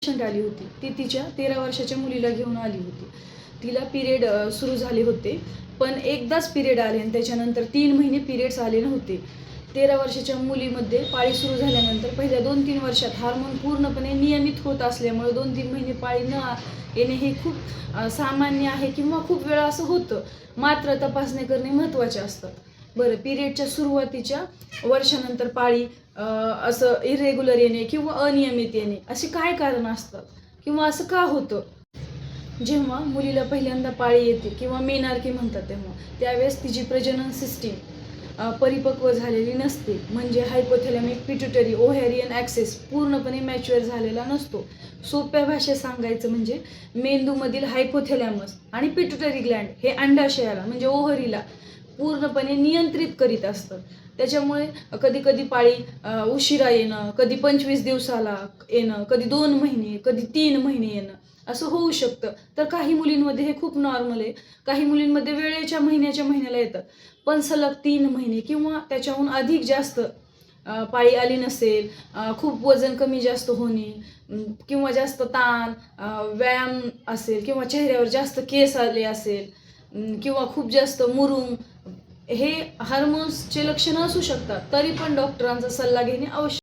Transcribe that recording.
Patient आली होती. ती तिच्या 13 वर्षाच्या मुलीला घेऊन आली होती. तिला पिरियड सुरू झाले होते, पण एकदाच पिरियड आले आणि त्याच्यानंतर 3 महिने पिरियड्स आले नव्हते. 13 वर्षाच्या मुलीमध्ये पाळी सुरू झाल्यानंतर पहिल्या 2-3 वर्षात हार्मोन पूर्णपणे नियमित होत असल्यामुळे 2-3 महिने पाळी न येणे हे खूप सामान्य आहे किंवा खूप वेळा असं होतं. मात्र तपासणी करणे महत्त्वाचे असतात. बरं, पिरियडच्या सुरुवातीच्या वर्षानंतर पाळी असं इरेग्युलर येणे किंवा अनियमित येणे असे काय कारण असतात किंवा असं का होतं? जेव्हा मुलीला पहिल्यांदा पाळी येते किंवा मेनार्की म्हणतात त्यावेळेस तिची प्रजनन सिस्टीम परिपक्व झालेली नसते. म्हणजे हायपोथॅलॅमिक पिट्युटरी ओव्हॅरियन ॲक्सेस पूर्णपणे मॅच्युअर झालेला नसतो. सोप्या भाषेत सांगायचं म्हणजे मेंदूमधील हायपोथॅलॅमस आणि पिट्युटरी ग्लँड हे अंडाशयाला म्हणजे ओव्हरीला पूर्णपणे नियंत्रित करीत असतं. त्याच्यामुळे कधी कधी पाळी उशिरा येणं, कधी 25 दिवसाला येणं, कधी 2 महिने, कधी 3 महिने येणं असं होऊ शकतं. तर काही मुलींमध्ये हे खूप नॉर्मल आहे. काही मुलींमध्ये वेळेच्या महिन्याला येतात. पण सलग 3 महिने किंवा त्याच्याहून अधिक जास्त पाळी आली नसेल, खूप वजन कमी जास्त होणे किंवा जास्त ताण, व्यायाम असेल किंवा चेहऱ्यावर जास्त केस आले असेल किंवा खूप जास्त मुरूम, हे हार्मोन्सचे लक्षणं असू शकतात. तरी पण डॉक्टरांचा सल्ला घेणे आवश्यक.